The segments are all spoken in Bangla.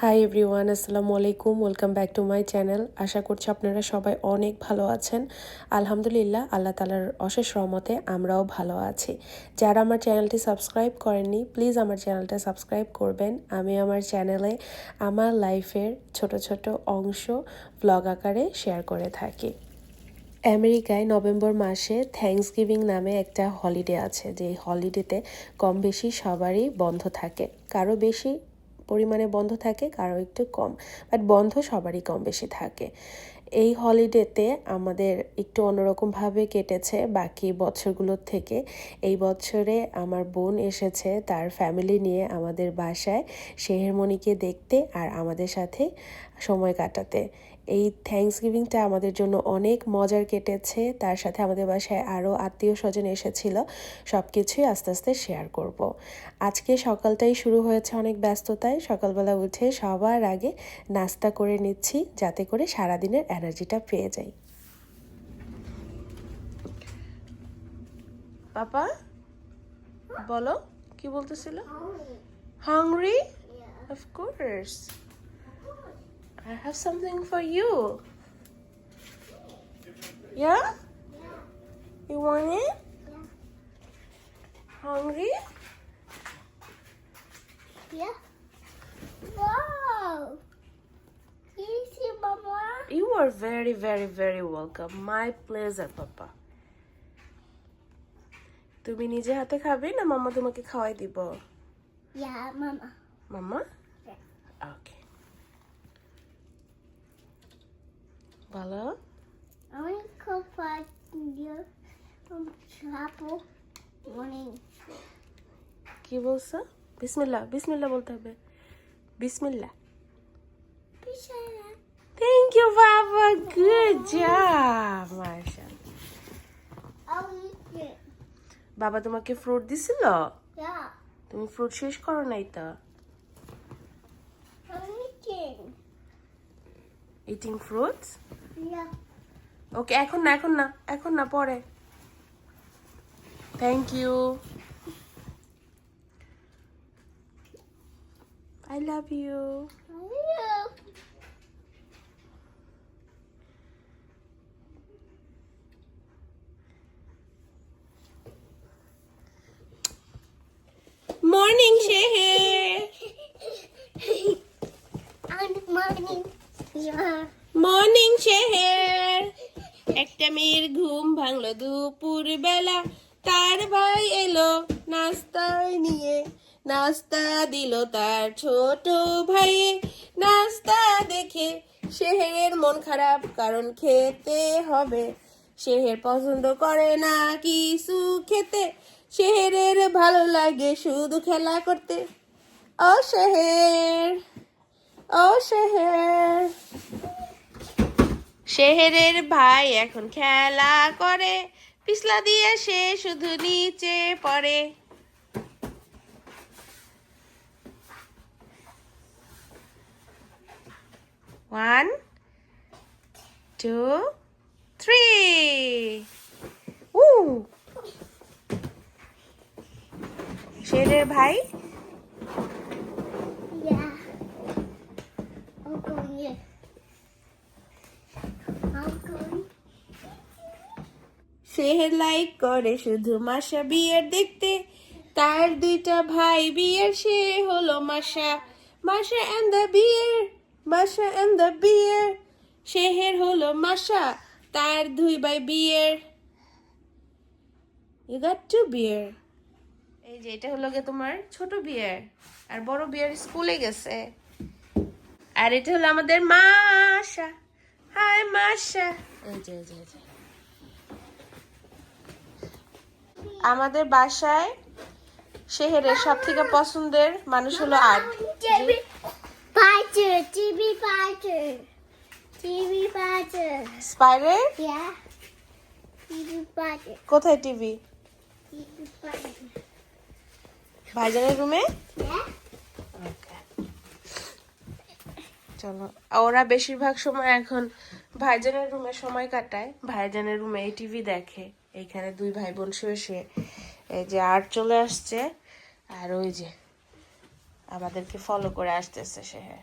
হাই এভরিওয়ান, আসসালামু আলাইকুম। Welcome back to my channel. আশা করছি আপনারা সবাই অনেক ভালো আছেন। আলহামদুলিল্লাহ, আল্লাহ তাআলার অশেষ রহমতে আমরাও ভালো আছি। যারা আমার চ্যানেলটি সাবস্ক্রাইব করেননি, প্লিজ আমার চ্যানেলটা সাবস্ক্রাইব করবেন। আমি আমার চ্যানেলে আমার লাইফের ছোট ছোট অংশ ব্লগ আকারে শেয়ার করে থাকি। আমেরিকায় নভেম্বর মাসে থ্যাঙ্কসগিভিং নামে একটা হলিডে আছে, যে হলিডেতে কম বেশি সবারই বন্ধ থাকে। কারো বেশি পরিমাণে বন্ধ থাকে, কারো একটু কম, বাট বন্ধ সবারই কম বেশি থাকে। এই হলিডেতে আমাদের একটু অন্যরকমভাবে কেটেছে বাকি বছরগুলোর থেকে। এই বছরে আমার বোন এসেছে তার ফ্যামিলি নিয়ে আমাদের বাসায় সেহেরমণিকে দেখতে আর আমাদের সাথে সময় কাটাতে। এই থ্যাঙ্কসগিভিংটা আমাদের জন্য অনেক মজার কেটেছে। তার সাথে আমাদের বাসায় আরও আত্মীয় স্বজন এসেছিল। সব কিছুই আস্তে আস্তে শেয়ার করব। আজকে সকালটাই শুরু হয়েছে অনেক ব্যস্ততায়। সকালবেলা উঠে সবার আগে নাস্তা করে নিচ্ছি, যাতে করে সারাদিনের এনার্জিটা পেয়ে যাই। পাপা বলো, কি বলতেছিল? Hungry? Of course, I have something for you. Yeah? You want it? Hungry? Yeah. Wow. Easy, Mama. You are very, very, very welcome. My pleasure, Papa. তুমি নিজে হাতে খাবে না মাম্মা তোমাকে খাওয়াই দিব? Yeah, Mama. মাম্মা? Yeah. ওকে, বলো। I want to go find you from chapel morning. কি বলছো? বিসমিল্লাহ, বিসমিল্লাহ বলতে হবে। বিসমিল্লাহ। Bishala. Thank you, Papa. Good job. মাশাআল্লাহ। I'll eat it. বাবা তোমাকে ফ্রুট দিছিল? Yeah. তুমি ফ্রুট শেষ করো নাই তো? I'm eating. Eating fruits? Yeah. Okay, এখন না, এখন না, এখন না, পরে। Thank you. I love you. Yeah. Morning Sheher. And morning. Yeah. Morning Sheher. একটা মেয়ের ঘুম ভাঙলো দুপুর বেলা, তার ভাই এলো নাস্তায় নিয়ে। নাস্তা দিল তার ছোট ভাইয়ে। নাস্তা দেখে শেহেরের মন খারাপ, কারণ খেতে হবে। শেহের পছন্দ করে না কিছু খেতে। শেহেরের ভালো লাগে শুধু খেলা করতে। ও শেহের, ও শেহের। শেহেরের ভাই এখন খেলা করে, পিছলা দিয়ে সে শুধু নিচে পড়ে। One, two, three. শেহেরের ভাই Yeah. I'm going here. I'm going. Sheher like করে শুধু মাসা বিয়ের দেখতে। তার দুইটা ভাই বিয়ের, সে হলো মাসা। মাসা এন্ড দ্য বিয়ের, মাসা এন্ড দ্য বিয়ের। শেহের হলো মাসা, তার দুই ভাই বিয়ের। You got to bear. এই যে এটা হলো গিয়ে তোমার ছোট বিয়ার, আর বড় বিয়ার স্কুলে গেছে। আর এটা হলো আমাদের মাসা। হাই মাসা। এই যে, এই যে, এই যে। আমাদের বাসায় শেহেরের সব থেকে পছন্দের মানুষ হলো art. TV fighter. TV fighter. TV fighter. Spider? Yeah. TV fighter. কোথায় টিভি? TV fighter. ভাইজানের রুমে? Yeah. চলো, ওরা বেশিরভাগ সময় এখন ভাইজানের রুমে সময় কাটায়। ভাইজানের রুমে এই টিভি দেখে। এইখানে দুই ভাই বোন শুয়ে এই যে আর্ট চলে আসছে, আর ওই যে আমাদেরকে ফলো করে আসতেছে Sheher.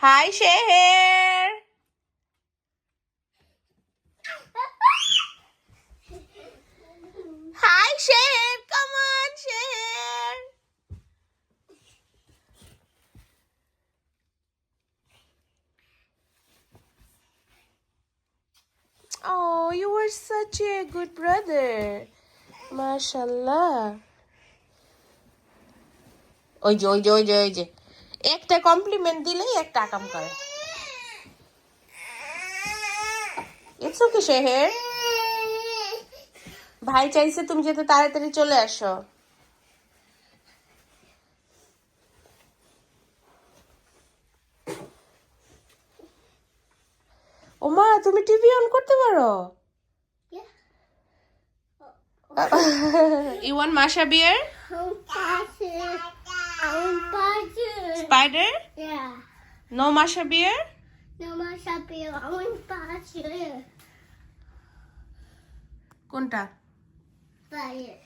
Hi Sheher. Hi Sheher, come on Sheher. Oh, you were such a good brother. Mashallah. ওই যে একটা কমপ্লিমেন্ট দিলেই একটা কাম করে। ইটস ওকে শেহের, ভাই চাইছে তুমি যাতে তাড়াতাড়ি চলে আসো। ওমা, তুমি টিভি অন করতে পারো? You want Masha beer? Spider? Yeah. No Masha beer? No more shopping. I want fire. কোনটা? Fire.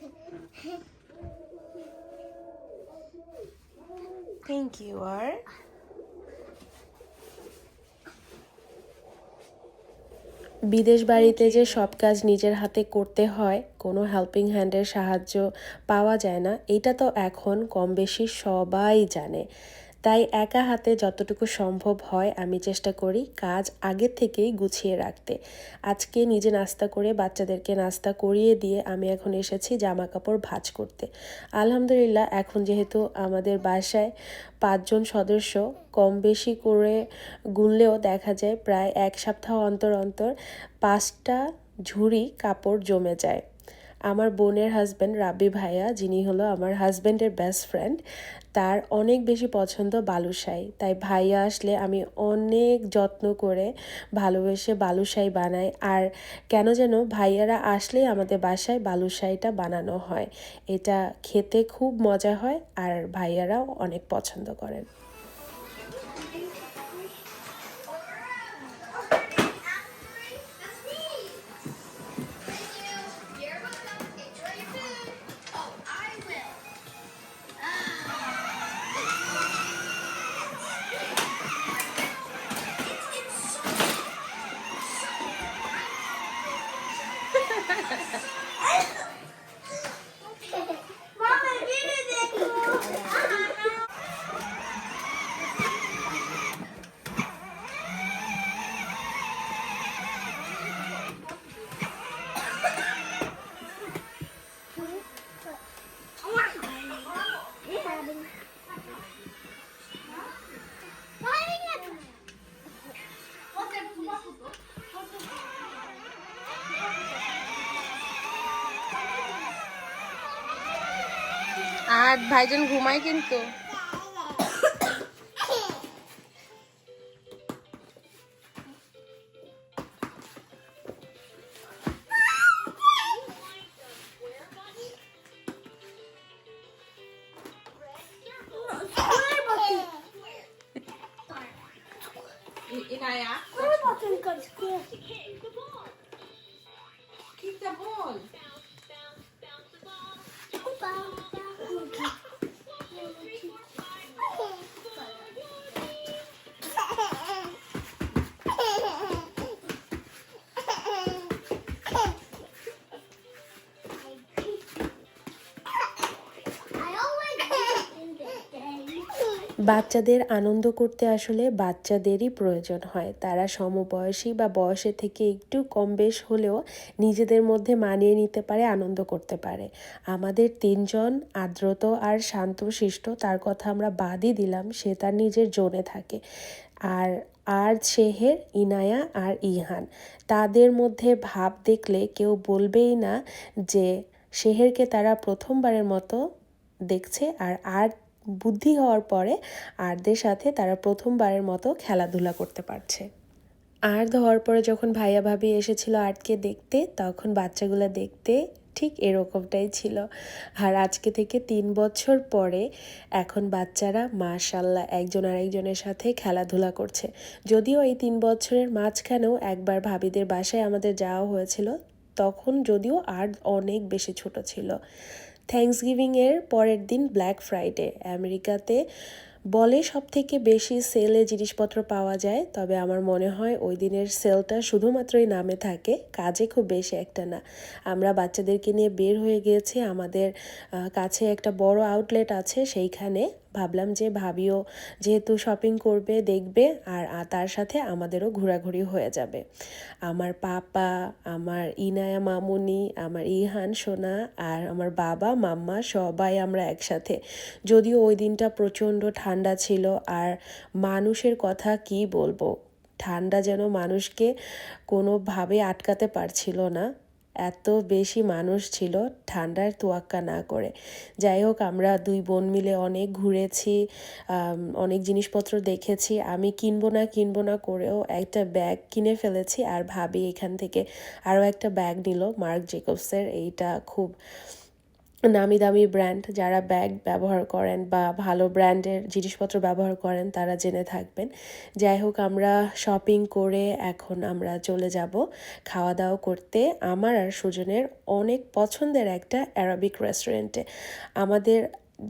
Thank you, আর বিদেশ বাড়িতে যে সব কাজ নিজের হাতে করতে হয়, কোনো হেল্পিং হ্যান্ডের সাহায্য পাওয়া যায় না, এটা তো এখন কম বেশি সবাই জানে। তাই একা হাতে যতটুকু সম্ভব হয় আমি চেষ্টা করি কাজ আগে থেকেই গুছিয়ে রাখতে। আজকে নিজে নাস্তা করে বাচ্চাদেরকে নাস্তা করিয়ে দিয়ে আমি এখন এসেছি জামা কাপড় ভাঁজ করতে। আলহামদুলিল্লাহ, এখন যেহেতু আমাদের বাসায় 5 জন সদস্য, কম বেশি করে গুনলেও দেখা যায় প্রায় 1 সপ্তাহ অন্তর অন্তর 5টা ঝুড়ি কাপড় জমে যায়। আমার বোনের হাজব্যান্ড রাব্বি ভাইয়া, যিনি হলো আমার হাজব্যান্ডের বেস্ট ফ্রেন্ড, তার অনেক বেশি পছন্দ বালুশাই। তাই ভাইয়া আসলে আমি অনেক যত্ন করে ভালোবেসে বালুশাই বানাই। আর কেন যেন ভাইয়ারা আসলেই আমাদের বাসায় বালুশাইটা বানানো হয়। এটা খেতে খুব মজা হয় আর ভাইয়ারাও অনেক পছন্দ করেন। আর ভাইজান ঘুমায় কিন্তু। Inaya, kick the ball. বাচ্চাদের আনন্দ করতে আসলে বাচ্চাদেরই প্রয়োজন হয়। তারা সমবয়সী বা বয়সের থেকে একটু কম বেশ হলেও নিজেদের মধ্যে মানিয়ে নিতে পারে, আনন্দ করতে পারে। আমাদের 3 জন আদ্রত আর শান্তশিষ্ট, তার কথা আমরা বাদই দিলাম, সে তার নিজের জোনে থাকে। আর শেহের, ইনায়া আর ইহান, তাদের মধ্যে ভাব দেখলে কেউ বলবেই না যে শেহেরকে তারা প্রথমবারের মতো দেখছে। আর বুদ্ধি হওয়ার পরে আরদের সাথে তারা প্রথমবারের মতো খেলাধুলা করতে পারছে। আর হওয়ার পরে যখন ভাইয়া ভাবি এসেছিল আর্টকে দেখতে, তখন বাচ্চাগুলো দেখতে ঠিক এরকমটাই ছিল। আর আজকে থেকে 3 বছর পরে এখন বাচ্চারা মাশাআল্লাহ একজন আরেকজনের সাথে খেলাধুলা করছে। যদিও এই 3 বছরের মাঝখানেও একবার ভাবিদের বাসায় আমাদের যাওয়া হয়েছিল, তখন যদিও আর্ট অনেক বেশি ছোট ছিল। থ্যাঙ্কসগিভিংয়ের পরের দিন ব্ল্যাক ফ্রাইডে। আমেরিকাতে বলে সবথেকে বেশি সেলে জিনিসপত্র পাওয়া যায়, তবে আমার মনে হয় ওই দিনের সেলটা শুধুমাত্রই নামে থাকে, কাজে খুব বেশি একটা না। আমরা বাচ্চাদেরকে নিয়ে বের হয়ে গিয়েছি, আমাদের কাছে একটা বড় আউটলেট আছে, সেইখানে ভাবলাম যে ভাবিও যেহেতু শপিং করবে দেখবে আর তার সাথে আমাদেরও ঘোরাঘুরি হয়ে যাবে। আমার পাপা, আমার ইনায়া মামুনি, আমার ইহান সোনা আর আমার বাবা মাম্মা সবাই আমরা একসাথে। যদিও ওই দিনটা প্রচণ্ড ঠান্ডা ছিল, আর মানুষের কথা কি বলবো, ঠান্ডা যেন মানুষকে কোনোভাবে আটকাতে পারছিল না, এত বেশি মানুষ ছিল ঠান্ডার তোয়াক্কা না করে। যাই হোক, আমরা দুই বোন মিলে অনেক ঘুরেছি, অনেক জিনিসপত্র দেখেছি। আমি কিনবো না করেও একটা ব্যাগ কিনে ফেলেছি, আর ভাবি এখান থেকে আরও একটা ব্যাগ নিল মার্ক জেকবসের। এইটা খুব নামি দামি ব্র্যান্ড, যারা ব্যাগ ব্যবহার করেন বা ভালো ব্র্যান্ডের জিনিসপত্র ব্যবহার করেন তারা জেনে থাকবেন। যাই হোক, আমরা শপিং করে এখন আমরা চলে যাব খাওয়া দাওয়া করতে আমার আর সুজনের অনেক পছন্দের একটা অ্যারাবিক রেস্টুরেন্টে। আমাদের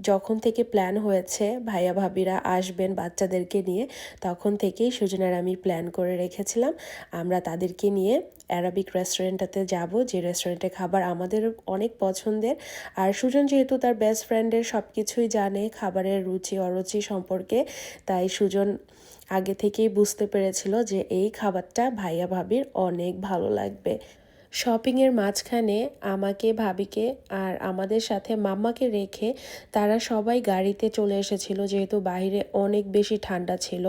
যখন থেকে প্ল্যান হয়েছে ভাইয়া ভাবিরা আসবেন বাচ্চাদেরকে নিয়ে, তখন থেকেই সুজন আর আমি প্ল্যান করে রেখেছিলাম আমরা তাদেরকে নিয়ে অ্যারাবিক রেস্টুরেন্টটাতে যাব, যে রেস্টুরেন্টে খাবার আমাদের অনেক পছন্দের। আর সুজন যেহেতু তার বেস্ট ফ্রেন্ডের সব কিছুই জানে খাবারের রুচি অরুচি সম্পর্কে, তাই সুজন আগে থেকেই বুঝতে পেরেছিল যে এই খাবারটা ভাইয়া ভাবির অনেক ভালো লাগবে। শপিংয়ের মাঝখানে আমাকে, ভাবিকে আর আমাদের সাথে মাম্মাকে রেখে তারা সবাই গাড়িতে চলে এসেছিল, যেহেতু বাইরে অনেক বেশি ঠান্ডা ছিল।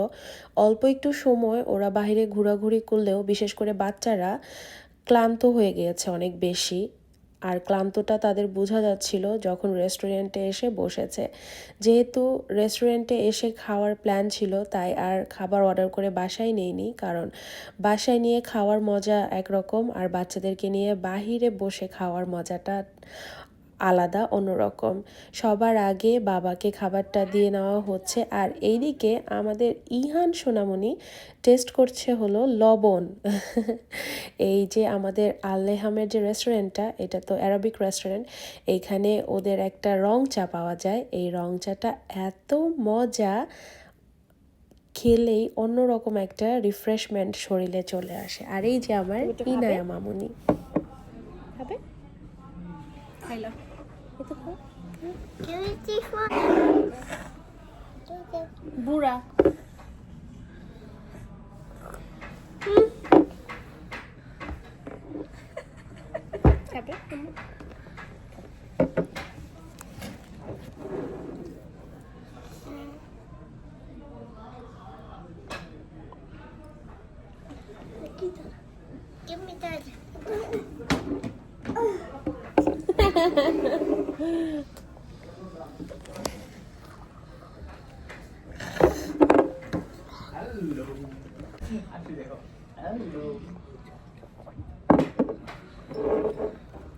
অল্প একটু সময় ওরা বাইরে ঘোরাঘুরি করলেও বিশেষ করে বাচ্চারা ক্লান্ত হয়ে গিয়েছে অনেক বেশি, আর ক্লান্তটা তাদের বোঝা যাচ্ছিল যখন রেস্টুরেন্টে এসে বসেছে। যেহেতু রেস্টুরেন্টে এসে খাওয়ার প্ল্যান ছিল, তাই আর খাবার অর্ডার করে বাসায় নেইনি, কারণ বাসায় নিয়ে খাওয়ার মজা একরকম, আর বাচ্চাদেরকে নিয়ে বাহিরে বসে খাওয়ার মজাটা আলাদা, অন্যরকম। সবার আগে বাবাকে খাবারটা দিয়ে নেওয়া হচ্ছে, আর এইদিকে আমাদের ইহান সোনামণি টেস্ট করছে হলো লবণ। এই যে আমাদের আল্লেহামের যে রেস্টুরেন্টটা, এটা তো অ্যারাবিক রেস্টুরেন্ট, এইখানে ওদের একটা রং চা পাওয়া যায়। এই রং চাটা এত মজা, খেলেই অন্যরকম একটা রিফ্রেশমেন্ট শরীরে চলে আসে। আর এই যে আমার ইনায়া মামুনি খাবে, খাইলাম Can we take one? বুড়া। খাবে Give me that.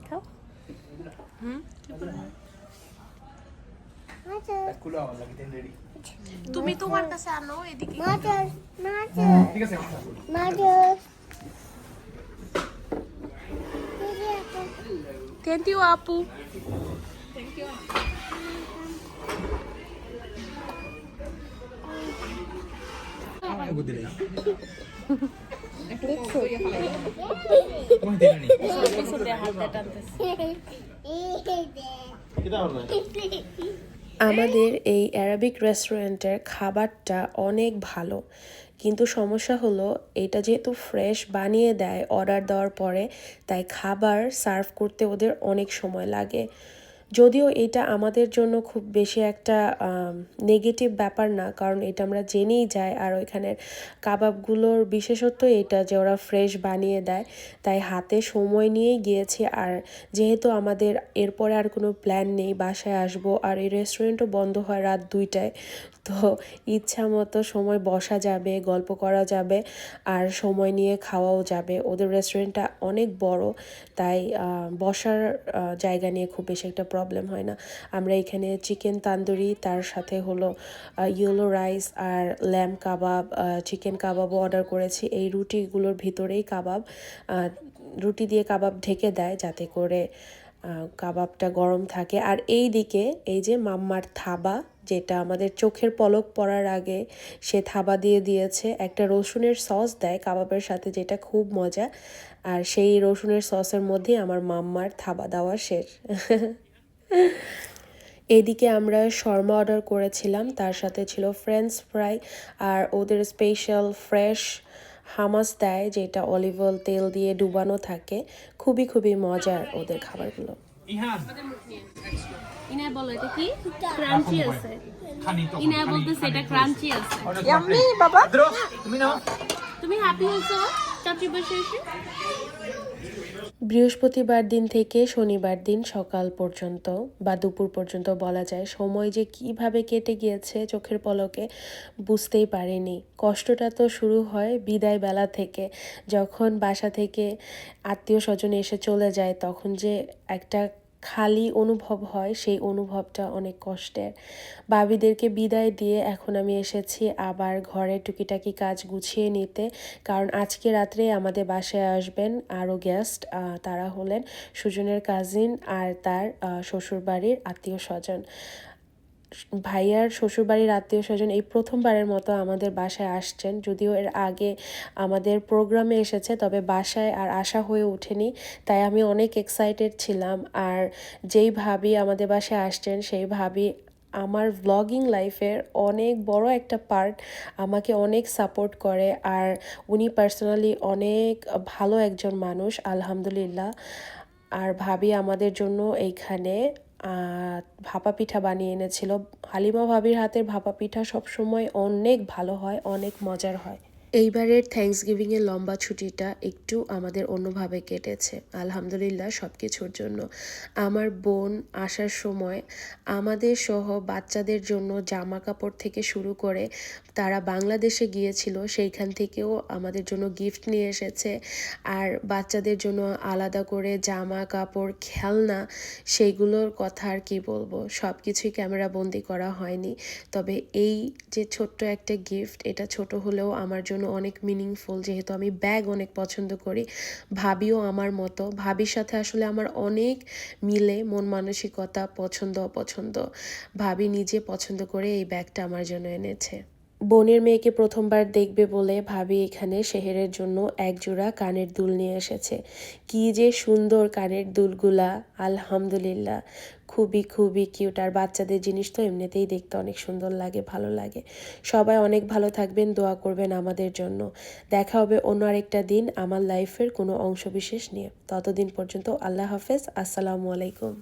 খাও। তুমি তোমার কাছে আনো এদিকে। Mother, mother, mother. Thank you আপু। আমাদের এই অ্যারাবিক রেস্টুরেন্টের খাবারটা অনেক ভালো, কিন্তু সমস্যা হলো এটা যেহেতু ফ্রেশ বানিয়ে দেয় অর্ডার দেওয়ার পরে, তাই খাবার সার্ভ করতে ওদের অনেক সময় লাগে। যদিও এটা আমাদের জন্য খুব বেশি একটা নেগেটিভ ব্যাপার না, কারণ এটা আমরা জেনেই যাই, আর ওইখানের কাবাবগুলোর বিশেষত্ব এটা যে ওরা ফ্রেশ বানিয়ে দেয়, তাই হাতে সময় নিয়েই গিয়েছি। আর যেহেতু আমাদের এরপরে আর কোনো প্ল্যান নেই, বাসায় আসবো, আর এই রেস্টুরেন্টও বন্ধ হয় রাত 2টায়, তো ইচ্ছা মতো সময় বসা যাবে, গল্প করা যাবে, আর সময় নিয়ে খাওয়াও যাবে। ওদের রেস্টুরেন্টটা অনেক বড়, তাই বসার জায়গা নিয়ে খুব বেশি একটা প্রবলেম হয় না। আমরা এখানে চিকেন তান্দুরি, তার সাথে হলো ইয়েলো রাইস আর ল্যাম্ব কাবাব, চিকেন কাবাবও অর্ডার করেছি। এই রুটিগুলোর ভিতরেই কাবাব, রুটি দিয়ে কাবাব ঢেকে দেয় যাতে করে কাবাবটা গরম থাকে। আর এই দিকে এই যে মাম্মার থাবা, যেটা আমাদের চোখের পলক পড়ার আগে সে থাবা দিয়ে দিয়েছে। একটা রসুনের সস দেয় কাবাবের সাথে, যেটা খুব মজা। আর সেই রসুনের সসের মধ্যেই আমার মাম্মার থাবা দেওয়া শেষ। এদিকে আমরা শর্মা অর্ডার করেছিলাম, তার সাথে ছিল ফ্রেঞ্চ ফ্রাই আর ওদের স্পেশাল ফ্রেশ হামাস দেয়, যেটা অলিভ অয়েল তেল দিয়ে ডুবানো থাকে। খুবই খুবই মজার ওদের খাবারগুলো। ইনায় বলো এটা কি ক্রাঞ্চি আছে। ইনায় বলতেছে এটা ক্রাঞ্চি আছে। ইয়াম্মি বাবা তুমি হ্যাপি হয়েছো চাচি বসে এসে? বৃহস্পতিবার দিন থেকে শনিবার দিন সকাল পর্যন্ত বা দুপুর পর্যন্ত বলা যায়, সময় যে কিভাবে কেটে গিয়েছে চোখের পলকে বুঝতেই পারিনি। কষ্টটা তো শুরু হয় বিদায় বেলা থেকে, যখন বাসা থেকে আত্মীয় স্বজন এসে চলে যায়, তখন যে একটা খালি অনুভব হয়, সেই অনুভবটা অনেক কষ্টের। ভাবিদেরকে বিদায় দিয়ে এখন আমি এসেছি আবার ঘরে টুকিটাকি কাজ গুছিয়ে নিতে, কারণ আজকে রাত্রে আমাদের বাসায় আসবেন আরও গেস্ট। তারা হলেন সুজনের কাজিন আর তার শ্বশুরবাড়ির আত্মীয় স্বজন। ভাইয়ার শ্বশুরবাড়ির আত্মীয় স্বজন এই প্রথমবারের মতো আমাদের বাসায় আসছেন, যদিও এর আগে আমাদের প্রোগ্রামে এসেছে, তবে বাসায় আর আসা হয়ে ওঠেনি। তাই আমি অনেক এক্সাইটেড ছিলাম। আর যেই ভাবি আমাদের বাসায় আসছেন, সেই ভাবি আমার ব্লগিং লাইফের অনেক বড় একটা পার্ট, আমাকে অনেক সাপোর্ট করে। আর উনি পার্সোনালি অনেক ভালো একজন মানুষ, আলহামদুলিল্লাহ। আর ভাবি আমাদের জন্য এইখানে ভাপা পিঠা বানিয়ে এনেছিল। হালিমা ভাবির হাতের ভাপা পিঠা সবসময় অনেক ভালো হয়, অনেক মজার হয়। এইবারের থ্যাঙ্কসগিভিংয়ের লম্বা ছুটিটা একটু আমাদের অন্যভাবে কেটেছে, আলহামদুলিল্লাহ সব কিছুর জন্য। আমার বোন আসার সময় আমাদের সহ বাচ্চাদের জন্য জামা কাপড় থেকে শুরু করে, তারা বাংলাদেশে গিয়েছিল সেইখান থেকেও আমাদের জন্য গিফট নিয়ে এসেছে। আর বাচ্চাদের জন্য আলাদা করে জামা কাপড় খেলনা, সেইগুলোর কথা আর কি বলবো, সব কিছুই ক্যামেরা বন্দি করা হয়নি। তবে এই যে ছোট্ট একটা গিফট, এটা ছোট হলেও আমার জন্য অনেক মিনিংফুল, যেহেতু আমি ব্যাগ অনেক পছন্দ করি। ভাবিও আমার মতো, ভাবির সাথে আসলে আমার অনেক মিলে মন মানসিকতা, পছন্দ অপছন্দ। ভাবি নিজে পছন্দ করে এই ব্যাগটা আমার জন্য এনেছে। বোনের মেয়েকে প্রথমবার দেখবে বলে ভাবি এখানে শেহেরের জন্য এক জোড়া কানের দুল নিয়ে এসেছে। কি যে সুন্দর কানের দুলগুলা, আলহামদুলিল্লাহ খুবই খুবই কিউট। আর বাচ্চাদের জিনিস তো এমনিতেই দেখতে অনেক সুন্দর লাগে, ভালো লাগে। সবাই অনেক ভালো থাকবেন, দোয়া করবেন আমাদের জন্য। দেখা হবে অন্য আরেকটা দিন আমার লাইফের কোনো অংশবিশেষ নিয়ে। ততদিন পর্যন্ত আল্লাহ হাফেজ, আসসালামু আলাইকুম।